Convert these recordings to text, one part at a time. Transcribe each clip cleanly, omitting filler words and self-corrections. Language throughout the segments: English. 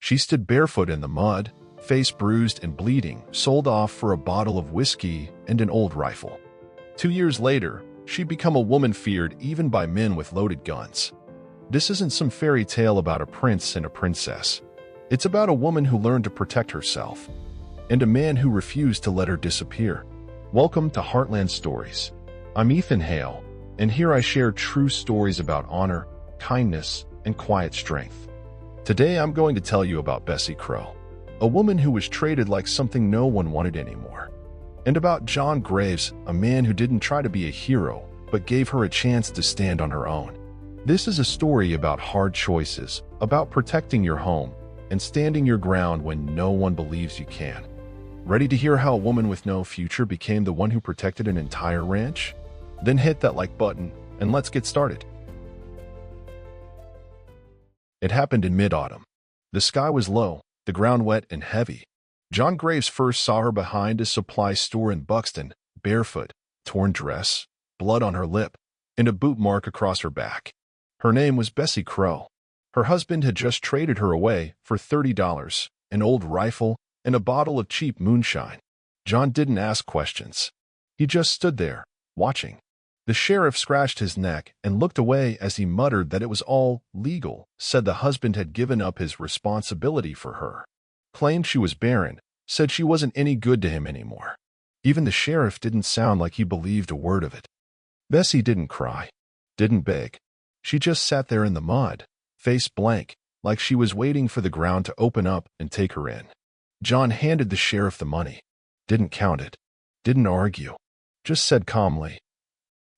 She stood barefoot in the mud, face bruised and bleeding, sold off for a bottle of whiskey and an old rifle. 2 years later, she'd become a woman feared even by men with loaded guns. This isn't some fairy tale about a prince and a princess. It's about a woman who learned to protect herself, and a man who refused to let her disappear. Welcome to Heartland Stories. I'm Ethan Hale, and here I share true stories about honor, kindness, and quiet strength. Today I'm going to tell you about Bessie Crow, a woman who was treated like something no one wanted anymore. And about John Graves, a man who didn't try to be a hero, but gave her a chance to stand on her own. This is a story about hard choices, about protecting your home, and standing your ground when no one believes you can. Ready to hear how a woman with no future became the one who protected an entire ranch? Then hit that like button, and let's get started. It happened in mid-autumn. The sky was low, the ground wet and heavy. John Graves first saw her behind a supply store in Buxton, barefoot, torn dress, blood on her lip, and a boot mark across her back. Her name was Bessie Crow. Her husband had just traded her away for $30, an old rifle, and a bottle of cheap moonshine. John didn't ask questions. He just stood there, watching. The sheriff scratched his neck and looked away as he muttered that it was all legal, said the husband had given up his responsibility for her, claimed she was barren, said she wasn't any good to him anymore. Even the sheriff didn't sound like he believed a word of it. Bessie didn't cry, didn't beg. She just sat there in the mud, face blank, like she was waiting for the ground to open up and take her in. John handed the sheriff the money, didn't count it, didn't argue, just said calmly,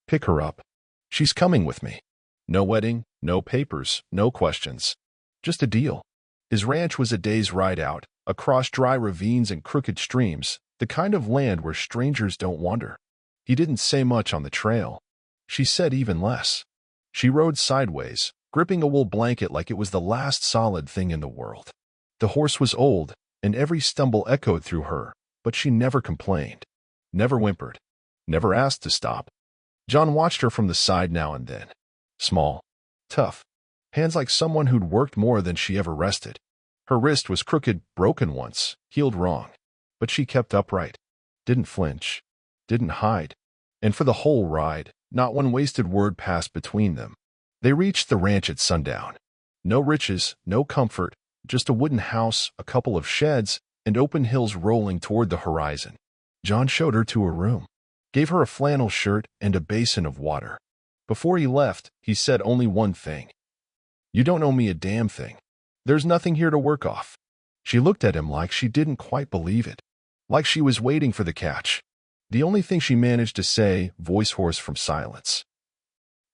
"Pick her up. She's coming with me. No wedding, no papers, no questions. Just a deal." His ranch was a day's ride out, across dry ravines and crooked streams, the kind of land where strangers don't wander. He didn't say much on the trail. She said even less. She rode sideways, gripping a wool blanket like it was the last solid thing in the world. The horse was old, and every stumble echoed through her, but she never complained, never whimpered, never asked to stop. John watched her from the side now and then. Small, tough, hands like someone who'd worked more than she ever rested. Her wrist was crooked, broken once, healed wrong, but she kept upright, didn't flinch, didn't hide. And for the whole ride, not one wasted word passed between them. They reached the ranch at sundown. No riches, no comfort, just a wooden house, a couple of sheds, and open hills rolling toward the horizon. John showed her to her room, gave her a flannel shirt and a basin of water. Before he left, he said only one thing. "You don't owe me a damn thing. There's nothing here to work off." She looked at him like she didn't quite believe it, like she was waiting for the catch. The only thing she managed to say, voice hoarse from silence.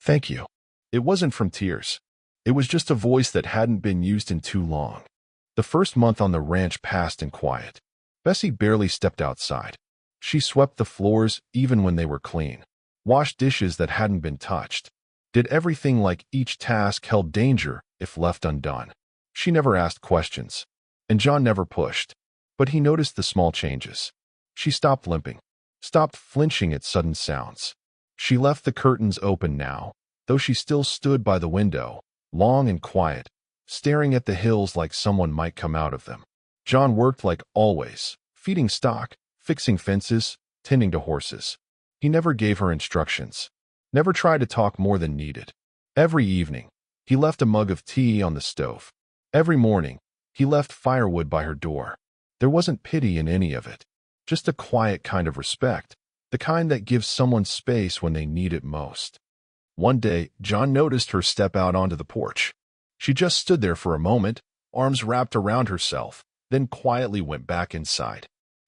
"Thank you." It wasn't from tears. It was just a voice that hadn't been used in too long. The first month on the ranch passed in quiet. Bessie barely stepped outside. She swept the floors even when they were clean, washed dishes that hadn't been touched, did everything like each task held danger if left undone. She never asked questions, and John never pushed, but he noticed the small changes. She stopped limping, stopped flinching at sudden sounds. She left the curtains open now, though she still stood by the window, long and quiet, staring at the hills like someone might come out of them. John worked like always, feeding stock, fixing fences, tending to horses. He never gave her instructions, never tried to talk more than needed. Every evening, he left a mug of tea on the stove. Every morning, he left firewood by her door. There wasn't pity in any of it, just a quiet kind of respect, the kind that gives someone space when they need it most. One day, John noticed her step out onto the porch. She just stood there for a moment, arms wrapped around herself, then quietly went back inside.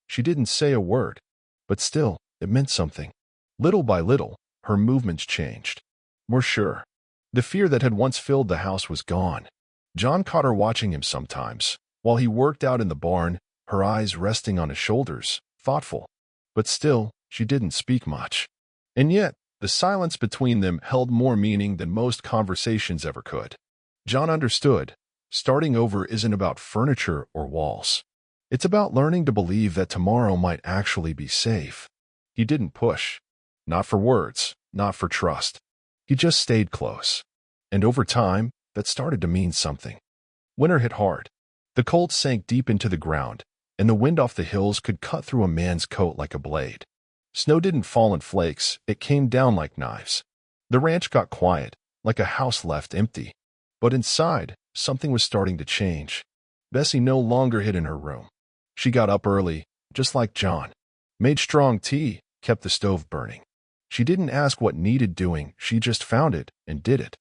She didn't say a word, but still, it meant something. Little by little, her movements changed. More sure. The fear that had once filled the house was gone. John caught her watching him sometimes, while he worked out in the barn, her eyes resting on his shoulders, thoughtful. But still, she didn't speak much. And yet, the silence between them held more meaning than most conversations ever could. John understood. Starting over isn't about furniture or walls. It's about learning to believe that tomorrow might actually be safe. He didn't push. Not for words, not for trust. He just stayed close. And over time, that started to mean something. Winter hit hard. The cold sank deep into the ground, and the wind off the hills could cut through a man's coat like a blade. Snow didn't fall in flakes, it came down like knives. The ranch got quiet, like a house left empty. But inside, something was starting to change. Bessie no longer hid in her room. She got up early, just like John. Made strong tea, kept the stove burning. She didn't ask what needed doing, she just found it and did it.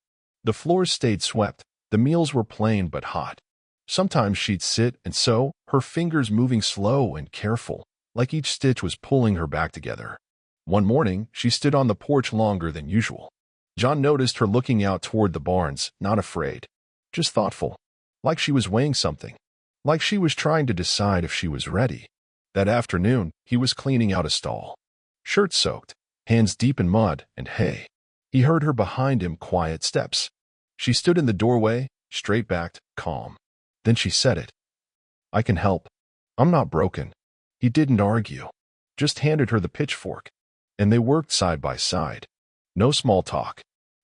The floors stayed swept, the meals were plain but hot. Sometimes she'd sit and sew, her fingers moving slow and careful, like each stitch was pulling her back together. One morning, she stood on the porch longer than usual. John noticed her looking out toward the barns, not afraid, just thoughtful, like she was weighing something, like she was trying to decide if she was ready. That afternoon, he was cleaning out a stall. Shirt soaked, hands deep in mud and hay. He heard her behind him quiet steps. She stood in the doorway, straight-backed, calm. Then she said it. "I can help. I'm not broken." He didn't argue, just handed her the pitchfork. And they worked side by side. No small talk,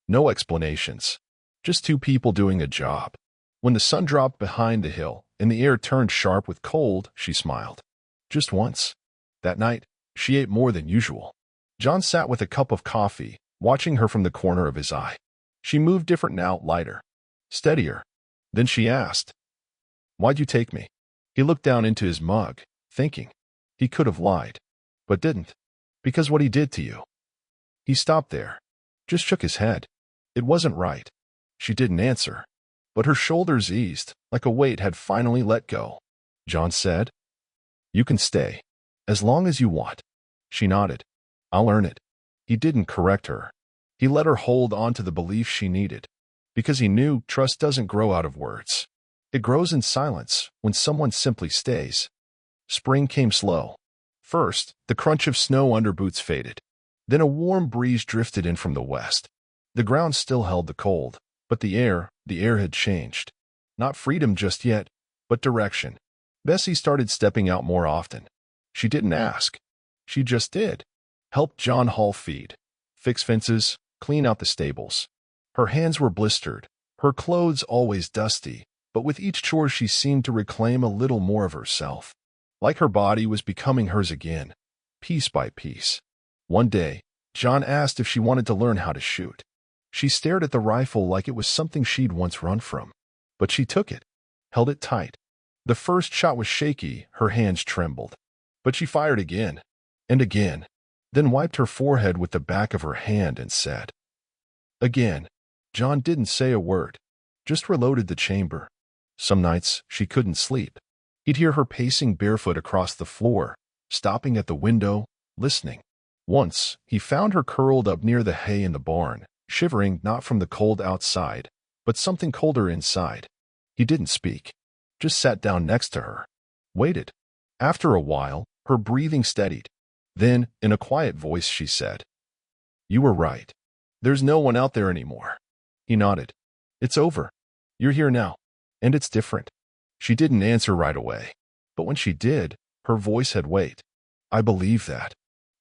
no explanations, just two people doing a job. When the sun dropped behind the hill and the air turned sharp with cold, she smiled. Just once. That night, she ate more than usual. John sat with a cup of coffee, watching her from the corner of his eye. She moved different now, lighter, steadier. Then she asked, "Why'd you take me?" He looked down into his mug, thinking. He could have lied, but didn't. "Because what he did to you." He stopped there, just shook his head. It wasn't right. She didn't answer, but her shoulders eased, like a weight had finally let go. John said, "You can stay, as long as you want." She nodded. "I'll earn it." He didn't correct her. He let her hold on to the belief she needed, because he knew trust doesn't grow out of words. It grows in silence, when someone simply stays. Spring came slow. First, the crunch of snow under boots faded. Then a warm breeze drifted in from the west. The ground still held the cold, but the air had changed. Not freedom just yet, but direction. Bessie started stepping out more often. She didn't ask. She just did. Helped John haul feed, fix fences, clean out the stables. Her hands were blistered, her clothes always dusty, but with each chore she seemed to reclaim a little more of herself. Like her body was becoming hers again, piece by piece. One day, John asked if she wanted to learn how to shoot. She stared at the rifle like it was something she'd once run from. But she took it, held it tight. The first shot was shaky, her hands trembled. But she fired again, and again, then wiped her forehead with the back of her hand and said, "Again." John didn't say a word, just reloaded the chamber. Some nights, she couldn't sleep. He'd hear her pacing barefoot across the floor, stopping at the window, listening. Once, he found her curled up near the hay in the barn, shivering not from the cold outside, but something colder inside. He didn't speak, just sat down next to her, waited. After a while, her breathing steadied. Then, in a quiet voice, she said, "You were right. There's no one out there anymore." He nodded. "It's over. You're here now. And it's different." She didn't answer right away, but when she did, her voice had weight. "I believe that."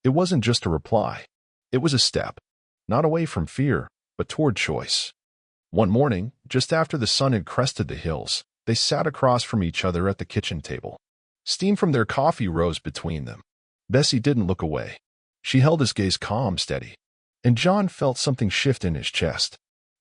It wasn't just a reply. It was a step, not away from fear, but toward choice. One morning, just after the sun had crested the hills, they sat across from each other at the kitchen table. Steam from their coffee rose between them. Bessie didn't look away. She held his gaze calm, steady. And John felt something shift in his chest.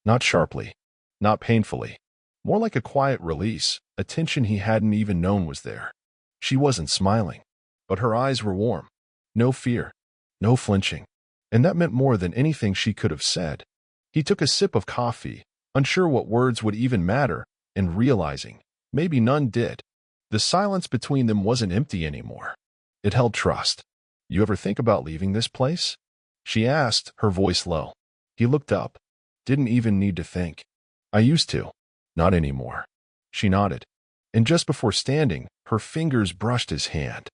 Not sharply, not painfully. More like a quiet release, a tension he hadn't even known was there. She wasn't smiling, but her eyes were warm. No fear, no flinching. And that meant more than anything she could have said. He took a sip of coffee, unsure what words would even matter, and realizing, maybe none did. The silence between them wasn't empty anymore. It held trust. "You ever think about leaving this place?" she asked, her voice low. He looked up. Didn't even need to think. "I used to. Not anymore." She nodded. And just before standing, her fingers brushed his hand.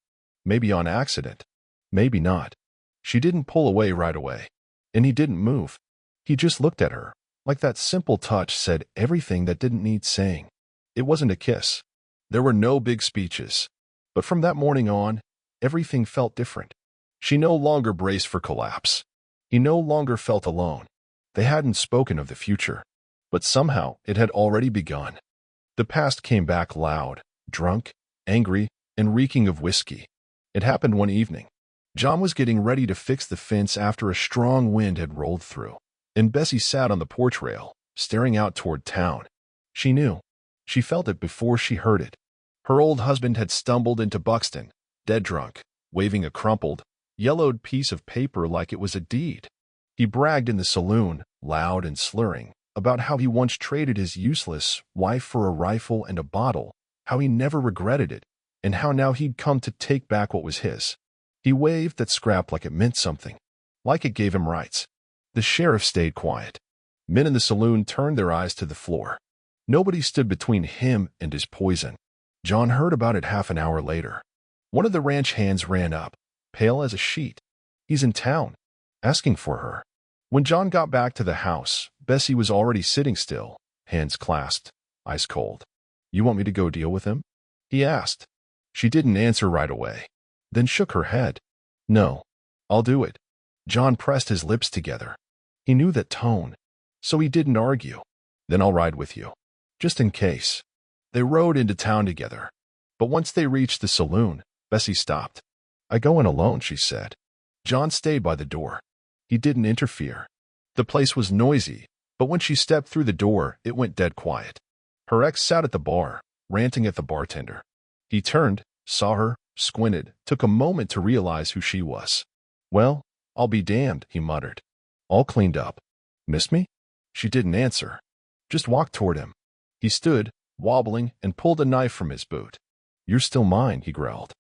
Maybe on accident. Maybe not. She didn't pull away right away. And he didn't move. He just looked at her, like that simple touch said everything that didn't need saying. It wasn't a kiss. There were no big speeches. But from that morning on, everything felt different. She no longer braced for collapse. He no longer felt alone. They hadn't spoken of the future, but somehow it had already begun. The past came back loud, drunk, angry, and reeking of whiskey. It happened one evening. John was getting ready to fix the fence after a strong wind had rolled through, and Bessie sat on the porch rail, staring out toward town. She knew. She felt it before she heard it. Her old husband had stumbled into Buxton, dead drunk, waving a crumpled, yellowed piece of paper like it was a deed. He bragged in the saloon, loud and slurring, about how he once traded his useless wife for a rifle and a bottle, how he never regretted it, and how now he'd come to take back what was his. He waved that scrap like it meant something, like it gave him rights. The sheriff stayed quiet. Men in the saloon turned their eyes to the floor. Nobody stood between him and his poison. John heard about it half an hour later. One of the ranch hands ran up, pale as a sheet. He's in town, asking for her. When John got back to the house, Bessie was already sitting still, hands clasped, ice cold. You want me to go deal with him? He asked. She didn't answer right away, then shook her head. No, I'll do it. John pressed his lips together. He knew that tone, so he didn't argue. Then I'll ride with you, just in case. They rode into town together, but once they reached the saloon, Bessie stopped. I go in alone, she said. John stayed by the door. He didn't interfere. The place was noisy, but when she stepped through the door, it went dead quiet. Her ex sat at the bar, ranting at the bartender. He turned, saw her, squinted, took a moment to realize who she was. Well, I'll be damned, he muttered. All cleaned up. Missed me? She didn't answer. Just walked toward him. He stood, wobbling, and pulled a knife from his boot. You're still mine, he growled.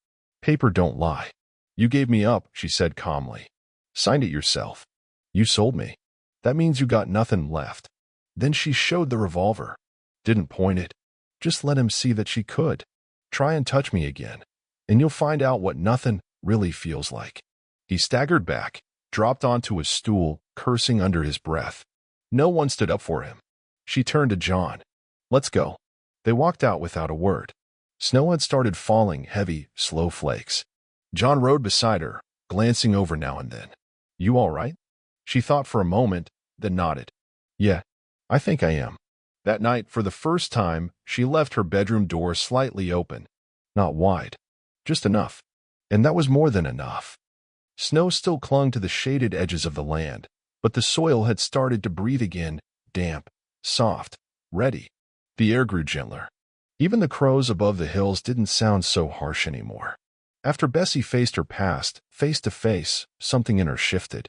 Paper don't lie. You gave me up, she said calmly. Signed it yourself. You sold me. That means you got nothing left. Then she showed the revolver. Didn't point it. Just let him see that she could. Try and touch me again, and you'll find out what nothing really feels like. He staggered back, dropped onto a stool, cursing under his breath. No one stood up for him. She turned to John. Let's go. They walked out without a word. Snow had started falling, heavy, slow flakes. John rode beside her, glancing over now and then. You all right? She thought for a moment, then nodded. Yeah, I think I am. That night, for the first time, she left her bedroom door slightly open. Not wide, just enough. And that was more than enough. Snow still clung to the shaded edges of the land, but the soil had started to breathe again, damp, soft, ready. The air grew gentler. Even the crows above the hills didn't sound so harsh anymore. After Bessie faced her past, face to face, something in her shifted.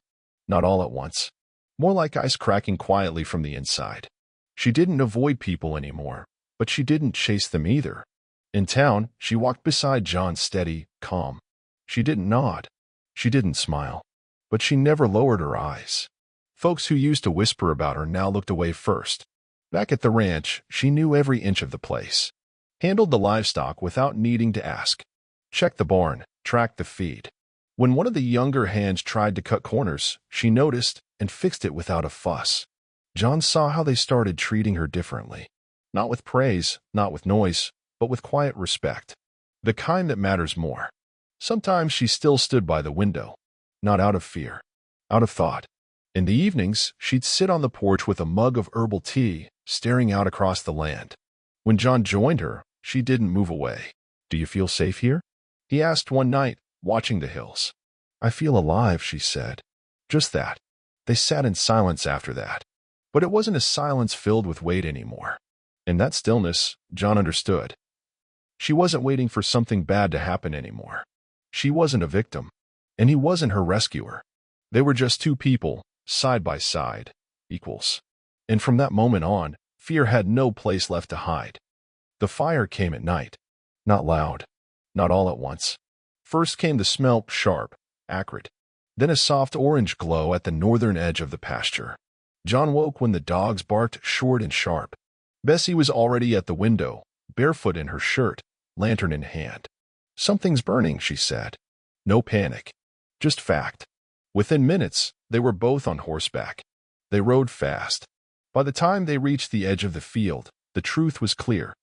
Not all at once. More like ice cracking quietly from the inside. She didn't avoid people anymore, but she didn't chase them either. In town, she walked beside John steady, calm. She didn't nod. She didn't smile. But she never lowered her eyes. Folks who used to whisper about her now looked away first. Back at the ranch, she knew every inch of the place. Handled the livestock without needing to ask. Checked the barn, tracked the feed. When one of the younger hands tried to cut corners, she noticed and fixed it without a fuss. John saw how they started treating her differently. Not with praise, not with noise, but with quiet respect. The kind that matters more. Sometimes she still stood by the window. Not out of fear. Out of thought. In the evenings, she'd sit on the porch with a mug of herbal tea, staring out across the land. When John joined her, she didn't move away. Do you feel safe here? He asked one night, watching the hills. I feel alive, she said. Just that. They sat in silence after that. But it wasn't a silence filled with weight anymore. In that stillness, John understood. She wasn't waiting for something bad to happen anymore. She wasn't a victim, and he wasn't her rescuer. They were just two people, side by side, equals. And from that moment on, fear had no place left to hide. The fire came at night. Not loud. Not all at once. First came the smell, sharp, acrid. Then a soft orange glow at the northern edge of the pasture. John woke when the dogs barked short and sharp. Bessie was already at the window, barefoot in her shirt, lantern in hand. Something's burning, she said. No panic. Just fact. Within minutes, they were both on horseback. They rode fast. By the time they reached the edge of the field, the truth was clear.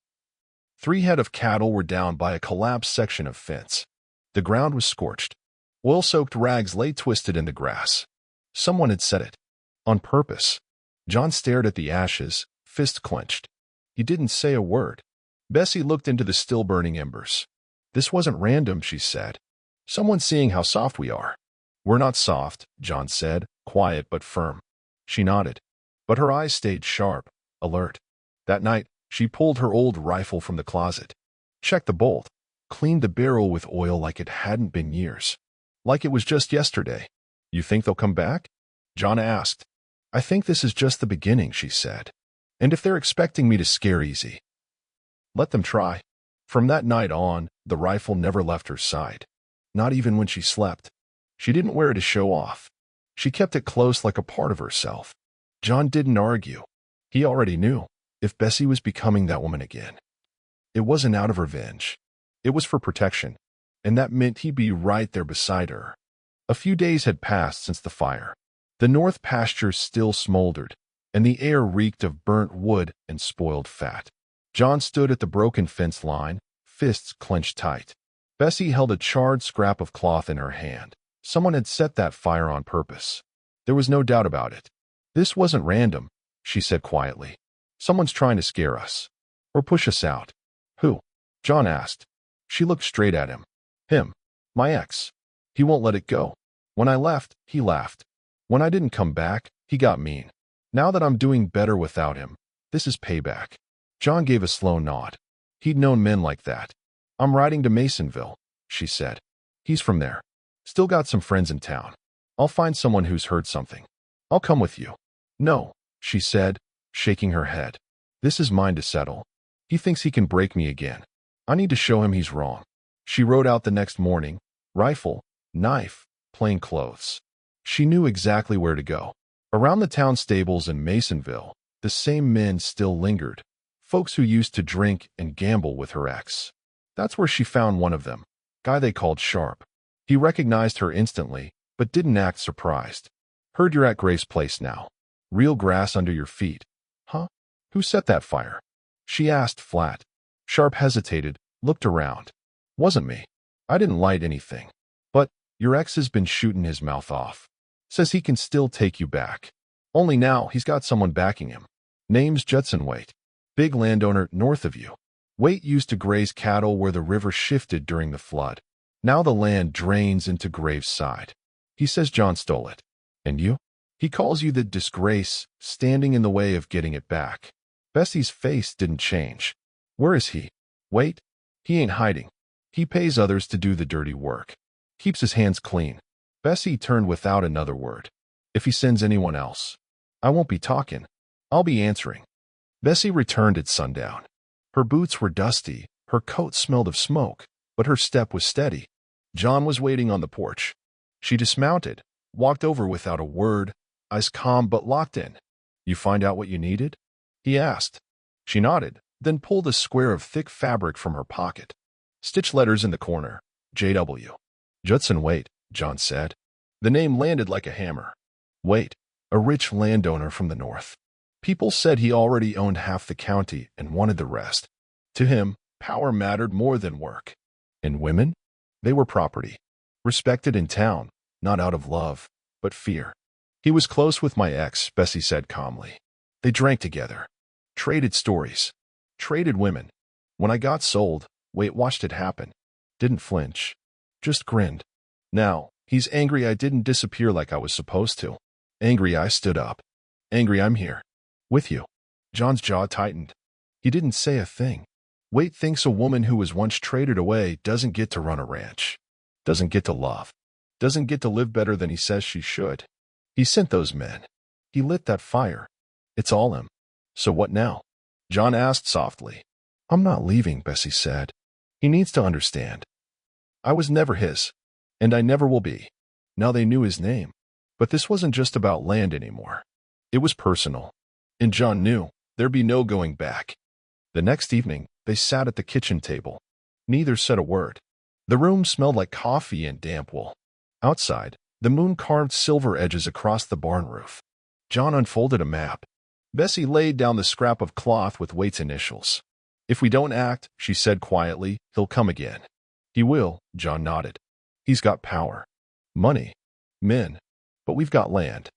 3 head of cattle were down by a collapsed section of fence. The ground was scorched. Oil-soaked rags lay twisted in the grass. Someone had set it. On purpose. John stared at the ashes, fist clenched. He didn't say a word. Bessie looked into the still-burning embers. This wasn't random, she said. Someone's seeing how soft we are. We're not soft, John said, quiet but firm. She nodded, but her eyes stayed sharp, alert. That night, she pulled her old rifle from the closet, checked the bolt, cleaned the barrel with oil like it hadn't been years. Like it was just yesterday. You think they'll come back? John asked. I think this is just the beginning, she said. And if they're expecting me to scare easy, let them try. From that night on, the rifle never left her side. Not even when she slept. She didn't wear it to show off. She kept it close like a part of herself. John didn't argue. He already knew if Bessie was becoming that woman again. It wasn't out of revenge. It was for protection, and that meant he'd be right there beside her. A few days had passed since the fire. The north pastures still smoldered, and the air reeked of burnt wood and spoiled fat. John stood at the broken fence line, fists clenched tight. Bessie held a charred scrap of cloth in her hand. Someone had set that fire on purpose. There was no doubt about it. This wasn't random, she said quietly. Someone's trying to scare us. Or push us out. Who? John asked. She looked straight at him. Him. My ex. He won't let it go. When I left, he laughed. When I didn't come back, he got mean. Now that I'm doing better without him, this is payback. John gave a slow nod. He'd known men like that. I'm riding to Masonville, she said. He's from there. Still got some friends in town. I'll find someone who's heard something. I'll come with you. No, she said, shaking her head. This is mine to settle. He thinks he can break me again. I need to show him he's wrong. She rode out the next morning. Rifle, knife, plain clothes. She knew exactly where to go. Around the town stables in Masonville, the same men still lingered. Folks who used to drink and gamble with her ex. That's where she found one of them, guy they called Sharp. He recognized her instantly, but didn't act surprised. Heard you're at Grace's place now. Real grass under your feet. Huh? Who set that fire? She asked flat. Sharp hesitated, looked around. Wasn't me. I didn't light anything. But your ex has been shooting his mouth off. Says he can still take you back. Only now he's got someone backing him. Name's Judson Waite. Big landowner north of you. Waite used to graze cattle where the river shifted during the flood. Now the land drains into Graves' side. He says John stole it. And you? He calls you the disgrace, standing in the way of getting it back. Bessie's face didn't change. Where is he? Waite? He ain't hiding. He pays others to do the dirty work. Keeps his hands clean. Bessie turned without another word. If he sends anyone else, I won't be talking. I'll be answering. Bessie returned at sundown. Her boots were dusty, her coat smelled of smoke, but her step was steady. John was waiting on the porch. She dismounted, walked over without a word, eyes calm but locked in. You find out what you needed? He asked. She nodded, then pulled a square of thick fabric from her pocket. Stitched letters in the corner. J.W. Judson Waite, John said. The name landed like a hammer. Waite, a rich landowner from the north. People said he already owned half the county and wanted the rest. To him, power mattered more than work. And women? They were property. Respected in town, not out of love, but fear. He was close with my ex, Bessie said calmly. They drank together. Traded stories. Traded women. When I got sold, Waite watched it happen. Didn't flinch. Just grinned. Now, he's angry I didn't disappear like I was supposed to. Angry I stood up. Angry I'm here. With you. John's jaw tightened. He didn't say a thing. Waite thinks a woman who was once traded away doesn't get to run a ranch. Doesn't get to love. Doesn't get to live better than he says she should. He sent those men. He lit that fire. It's all him. So what now? John asked softly. I'm not leaving, Bessie said. He needs to understand. I was never his. And I never will be. Now they knew his name. But this wasn't just about land anymore. It was personal. And John knew there'd be no going back. The next evening, they sat at the kitchen table. Neither said a word. The room smelled like coffee and damp wool. Outside, the moon carved silver edges across the barn roof. John unfolded a map. Bessie laid down the scrap of cloth with Waite's initials. If we don't act, she said quietly, he'll come again. He will, John nodded. He's got power. Money. Men. But we've got land.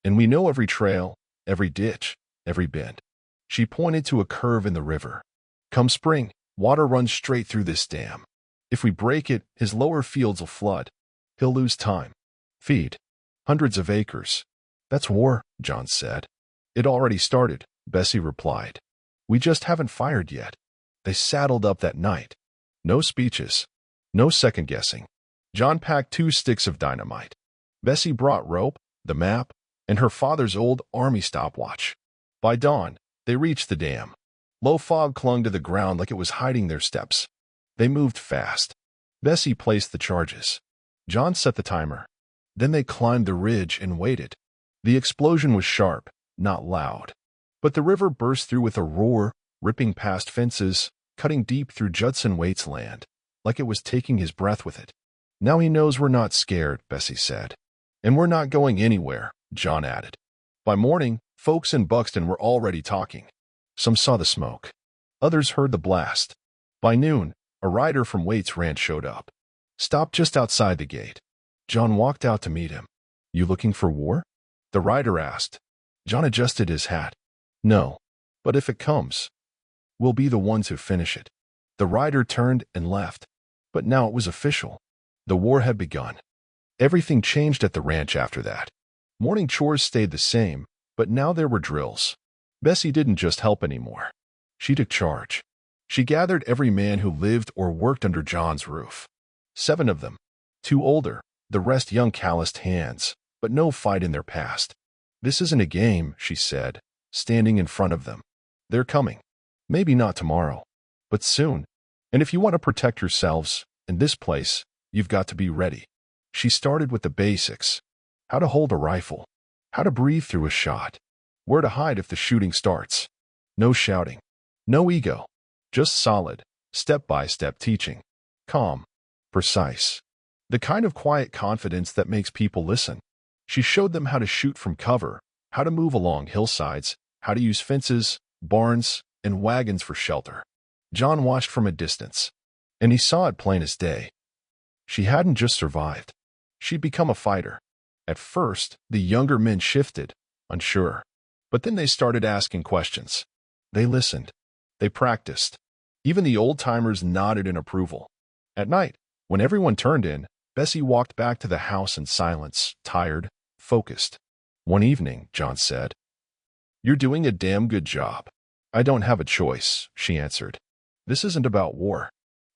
And we know every trail, every ditch, every bend. She pointed to a curve in the river. Come spring, Water runs straight through this dam. If we break it, his lower fields will flood. He'll lose time. Feed. Hundreds of acres. That's war, John said. It already started, Bessie replied. We just haven't fired yet. They saddled up that night. No speeches. No second-guessing. John packed 2 sticks of dynamite. Bessie brought rope, the map, and her father's old army stopwatch. By dawn, they reached the dam. Low fog clung to the ground like it was hiding their steps. They moved fast. Bessie placed the charges. John set the timer. Then they climbed the ridge and waited. The explosion was sharp, not loud. But the river burst through with a roar, ripping past fences, cutting deep through Judson Waite's land, like it was taking his breath with it. Now he knows we're not scared, Bessie said. And we're not going anywhere, John added. By morning, folks in Buxton were already talking. Some saw the smoke. Others heard the blast. By noon, a rider from Waite's ranch showed up. Stopped just outside the gate. John walked out to meet him. You looking for war? The rider asked. John adjusted his hat. No, but if it comes, we'll be the ones who finish it. The rider turned and left. But now it was official. The war had begun. Everything changed at the ranch after that. Morning chores stayed the same, but now there were drills. Bessie didn't just help anymore. She took charge. She gathered every man who lived or worked under John's roof. 7 of them. 2 older, the rest young calloused hands, but no fight in their past. This isn't a game, she said, standing in front of them. They're coming. Maybe not tomorrow, but soon. And if you want to protect yourselves, in this place, you've got to be ready. She started with the basics. How to hold a rifle. How to breathe through a shot. Where to hide if the shooting starts. No shouting. No ego. Just solid, step-by-step teaching. Calm. Precise. The kind of quiet confidence that makes people listen. She showed them how to shoot from cover, how to move along hillsides, how to use fences, barns, and wagons for shelter. John watched from a distance, and he saw it plain as day. She hadn't just survived. She'd become a fighter. At first, the younger men shifted, unsure. But then they started asking questions. They listened. They practiced. Even the old-timers nodded in approval. At night, when everyone turned in, Bessie walked back to the house in silence, tired, focused. One evening, John said, "You're doing a damn good job." "I don't have a choice," she answered. "This isn't about war.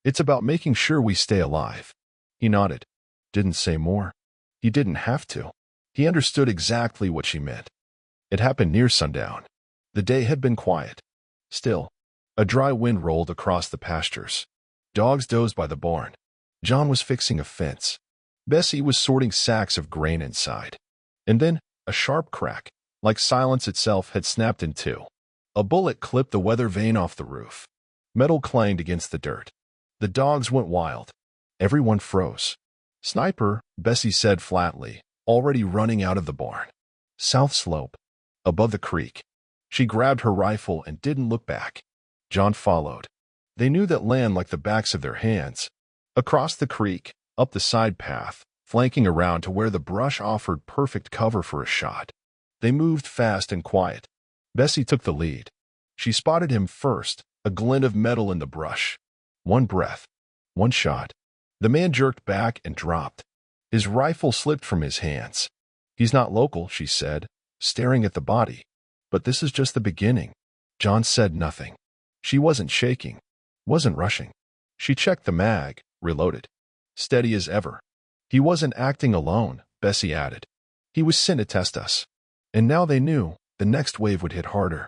It's about making sure we stay alive." He nodded. Didn't say more. He didn't have to. He understood exactly what she meant. It happened near sundown. The day had been quiet. Still, a dry wind rolled across the pastures. Dogs dozed by the barn. John was fixing a fence. Bessie was sorting sacks of grain inside. And then, a sharp crack, like silence itself, had snapped in 2. A bullet clipped the weather vane off the roof. Metal clanged against the dirt. The dogs went wild. Everyone froze. "Sniper," Bessie said flatly, already running out of the barn. "South slope. Above the creek." She grabbed her rifle and didn't look back. John followed. They knew that land like the backs of their hands. Across the creek, up the side path, flanking around to where the brush offered perfect cover for a shot. They moved fast and quiet. Bessie took the lead. She spotted him first, a glint of metal in the brush. One breath. One shot. The man jerked back and dropped. His rifle slipped from his hands. "He's not local," she said, staring at the body. "But this is just the beginning." John said nothing. She wasn't shaking, wasn't rushing. She checked the mag, reloaded. Steady as ever. "He wasn't acting alone," Bessie added. "He was sent to test us." And now they knew the next wave would hit harder.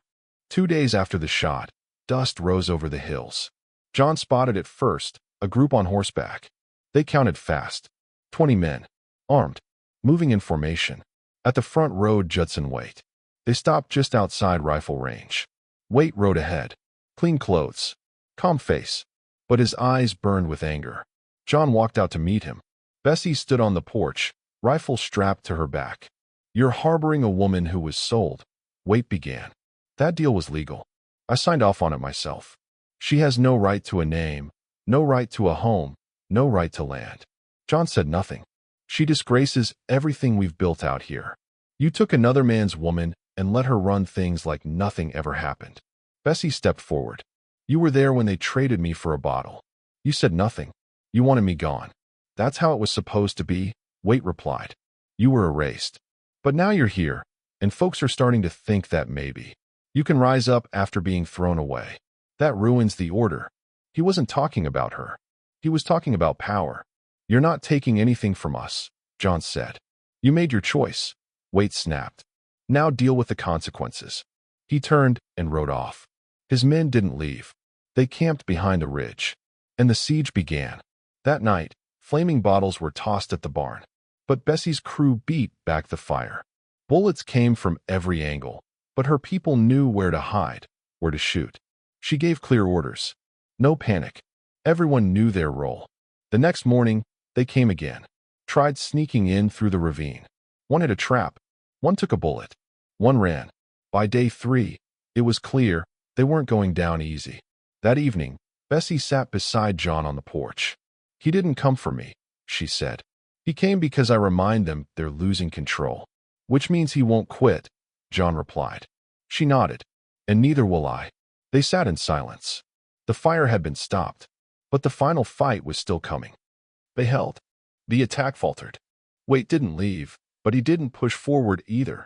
2 days after the shot, dust rose over the hills. John spotted it first, a group on horseback. They counted fast. 20 men, armed, moving in formation. At the front rode Judson Waite. They stopped just outside rifle range. Waite rode ahead. Clean clothes. Calm face. But his eyes burned with anger. John walked out to meet him. Bessie stood on the porch, rifle strapped to her back. "You're harboring a woman who was sold," Waite began. "That deal was legal. I signed off on it myself. She has no right to a name, no right to a home, no right to land." John said nothing. "She disgraces everything we've built out here. You took another man's woman and let her run things like nothing ever happened." Bessie stepped forward. You were there when they traded me for a bottle. You said nothing. You wanted me gone. That's how it was supposed to be, Waite replied. You were erased. But now you're here, and folks are starting to think that maybe you can rise up after being thrown away. That ruins the order. He wasn't talking about her. He was talking about power. You're not taking anything from us, John said. You made your choice. Waite snapped. Now deal with the consequences. He turned and rode off. His men didn't leave. They camped behind a ridge. And the siege began. That night, flaming bottles were tossed at the barn. But Bessie's crew beat back the fire. Bullets came from every angle, but her people knew where to hide, where to shoot. She gave clear orders. No panic. Everyone knew their role. The next morning, they came again. Tried sneaking in through the ravine. One hit a trap. One took a bullet. One ran. By day 3, it was clear they weren't going down easy. That evening, Bessie sat beside John on the porch. He didn't come for me, she said. He came because I remind them they're losing control. Which means he won't quit, John replied. She nodded. And neither will I. They sat in silence. The fire had been stopped, but the final fight was still coming. They held. The attack faltered. Waite didn't leave, but he didn't push forward either.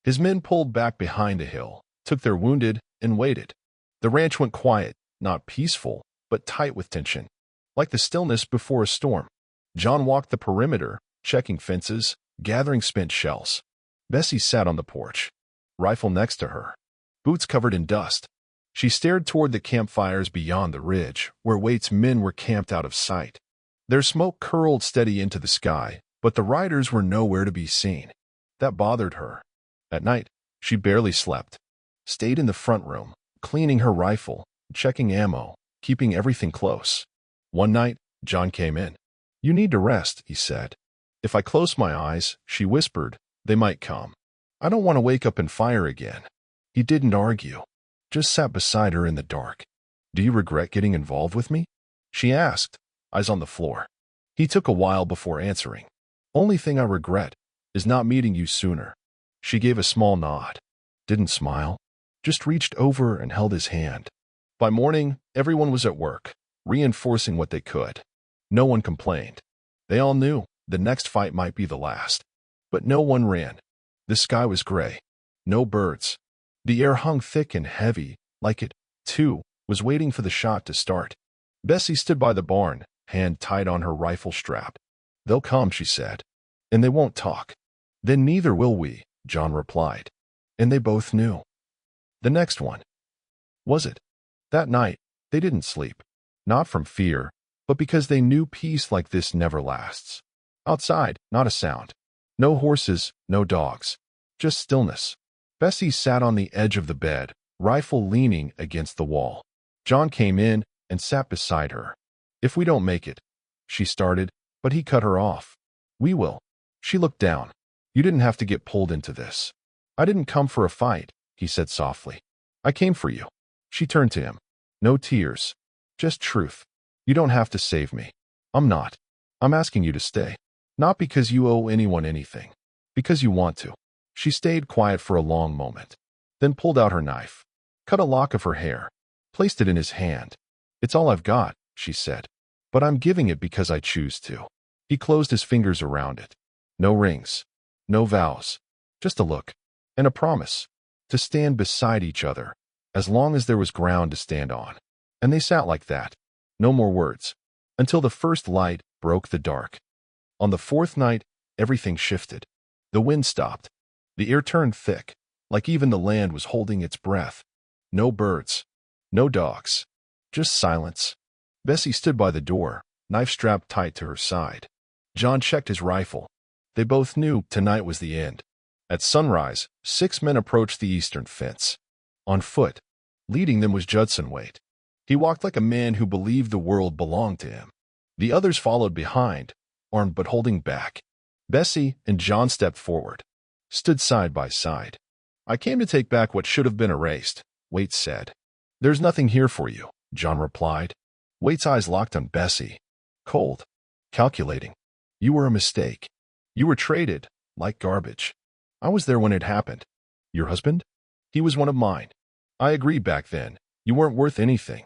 His men pulled back behind a hill, took their wounded, and waited. The ranch went quiet, not peaceful, but tight with tension, like the stillness before a storm. John walked the perimeter, checking fences, gathering spent shells. Bessie sat on the porch, rifle next to her, boots covered in dust. She stared toward the campfires beyond the ridge, where Waite's men were camped out of sight. Their smoke curled steady into the sky, but the riders were nowhere to be seen. That bothered her. At night, she barely slept. Stayed in the front room, cleaning her rifle, checking ammo, keeping everything close. One night, John came in. You need to rest, he said. If I close my eyes, she whispered, they might come. I don't want to wake up and fire again. He didn't argue. Just sat beside her in the dark. Do you regret getting involved with me? She asked, eyes on the floor. He took a while before answering. Only thing I regret is not meeting you sooner. She gave a small nod. Didn't smile. Just reached over and held his hand. By morning, everyone was at work, reinforcing what they could. No one complained. They all knew the next fight might be the last. But no one ran. The sky was gray. No birds. The air hung thick and heavy, like it, too, was waiting for the shot to start. Bessie stood by the barn, hand tight on her rifle strap. They'll come, she said. And they won't talk. Then neither will we, John replied. And they both knew. The next one. Was it? That night, they didn't sleep. Not from fear, but because they knew peace like this never lasts. Outside, not a sound. No horses, no dogs. Just stillness. Bessie sat on the edge of the bed, rifle leaning against the wall. John came in and sat beside her. If we don't make it, she started, but he cut her off. We will. She looked down. You didn't have to get pulled into this. I didn't come for a fight, he said softly. I came for you. She turned to him. No tears. Just truth. You don't have to save me. I'm not. I'm asking you to stay. Not because you owe anyone anything. Because you want to. She stayed quiet for a long moment, then pulled out her knife, cut a lock of her hair, placed it in his hand. It's all I've got, she said, but I'm giving it because I choose to. He closed his fingers around it. No rings, no vows, just a look, and a promise to stand beside each other as long as there was ground to stand on. And they sat like that, no more words, until the first light broke the dark. On the fourth night, everything shifted. The wind stopped. The air turned thick, like even the land was holding its breath. No birds, no dogs, just silence. Bessie stood by the door, knife strapped tight to her side. John checked his rifle. They both knew tonight was the end. At sunrise, 6 men approached the eastern fence. On foot, leading them was Judson Waite. He walked like a man who believed the world belonged to him. The others followed behind, armed but holding back. Bessie and John stepped forward, stood side by side. I came to take back what should have been erased, Waite said. There's nothing here for you, John replied. Waite's eyes locked on Bessie. Cold. Calculating. You were a mistake. You were traded, like garbage. I was there when it happened. Your husband? He was one of mine. I agreed back then. You weren't worth anything.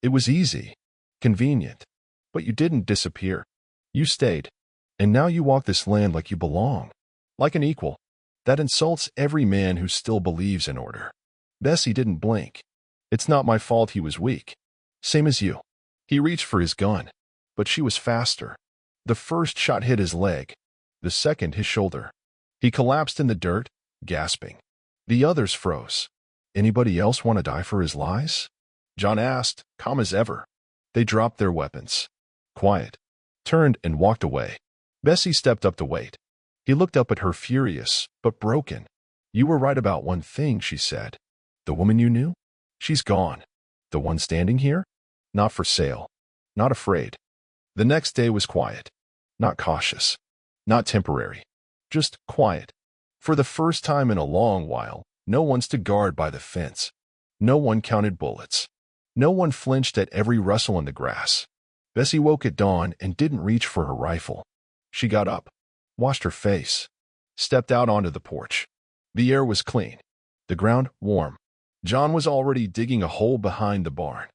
It was easy, convenient, but you didn't disappear. You stayed, and now you walk this land like you belong, like an equal. That insults every man who still believes in order. Bessie didn't blink. It's not my fault he was weak. Same as you. He reached for his gun, but she was faster. The first shot hit his leg, the second his shoulder. He collapsed in the dirt, gasping. The others froze. Anybody else want to die for his lies? John asked, calm as ever. They dropped their weapons. Quiet. Turned and walked away. Bessie stepped up to wait. He looked up at her furious, but broken. You were right about one thing, she said. The woman you knew? She's gone. The one standing here? Not for sale. Not afraid. The next day was quiet. Not cautious. Not temporary. Just quiet. For the first time in a long while, no one stood guard by the fence. No one counted bullets. No one flinched at every rustle in the grass. Bessie woke at dawn and didn't reach for her rifle. She got up, washed her face, stepped out onto the porch. The air was clean, the ground warm. John was already digging a hole behind the barn.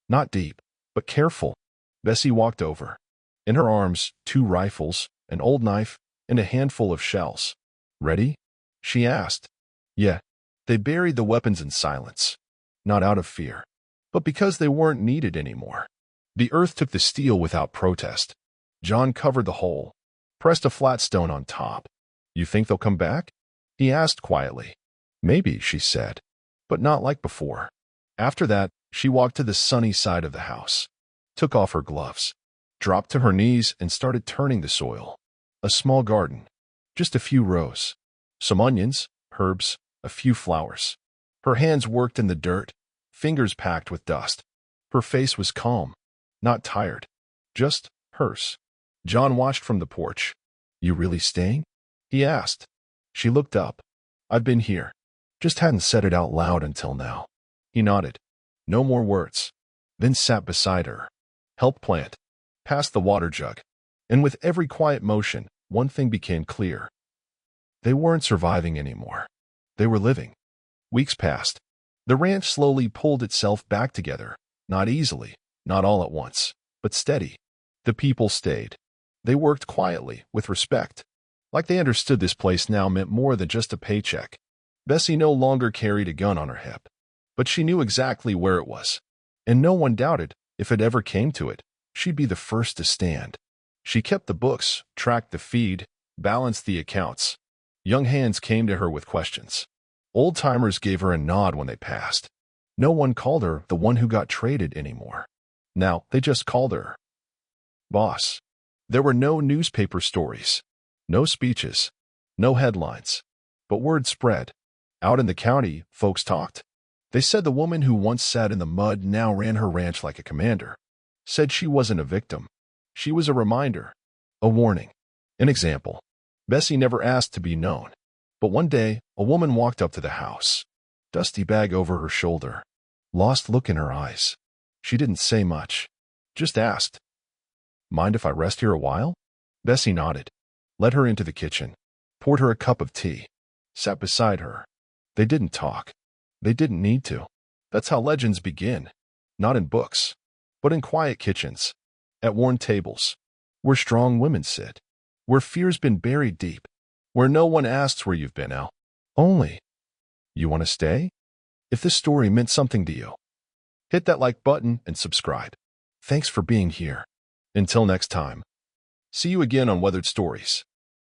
Not deep, but careful. Bessie walked over. In her arms, 2 rifles, an old knife, and a handful of shells. Ready? She asked. Yeah. They buried the weapons in silence. Not out of fear, but because they weren't needed anymore. The earth took the steel without protest. John covered the hole, pressed a flat stone on top. You think they'll come back? He asked quietly. Maybe, she said, but not like before. After that, she walked to the sunny side of the house, took off her gloves, dropped to her knees and started turning the soil. A small garden, just a few rows, some onions, herbs, a few flowers. Her hands worked in the dirt, fingers packed with dust. Her face was calm, not tired, just hers. John watched from the porch. You really staying? He asked. She looked up. I've been here. Just hadn't said it out loud until now. He nodded. No more words. Then sat beside her. Helped plant. Passed the water jug. And with every quiet motion, one thing became clear. They weren't surviving anymore. They were living. Weeks passed. The ranch slowly pulled itself back together. Not easily, not all at once, but steady. The people stayed. They worked quietly, with respect. Like they understood this place now meant more than just a paycheck. Bessie no longer carried a gun on her hip, but she knew exactly where it was. And no one doubted, if it ever came to it, she'd be the first to stand. She kept the books, tracked the feed, balanced the accounts. Young hands came to her with questions. Old-timers gave her a nod when they passed. No one called her the one who got traded anymore. Now, they just called her boss. There were no newspaper stories, no speeches, no headlines. But word spread. Out in the county, folks talked. They said the woman who once sat in the mud now ran her ranch like a commander. Said she wasn't a victim. She was a reminder, a warning, an example. Bessie never asked to be known. But one day, a woman walked up to the house, dusty bag over her shoulder, lost look in her eyes. She didn't say much, just asked, Mind if I rest here a while? Bessie nodded, led her into the kitchen, poured her a cup of tea, sat beside her. They didn't talk. They didn't need to. That's how legends begin, not in books, but in quiet kitchens, at worn tables, where strong women sit, where fear's been buried deep, where no one asks where you've been, Al. Only, you want to stay? If this story meant something to you, hit that like button and subscribe. Thanks for being here. Until next time. See you again on Weathered Stories.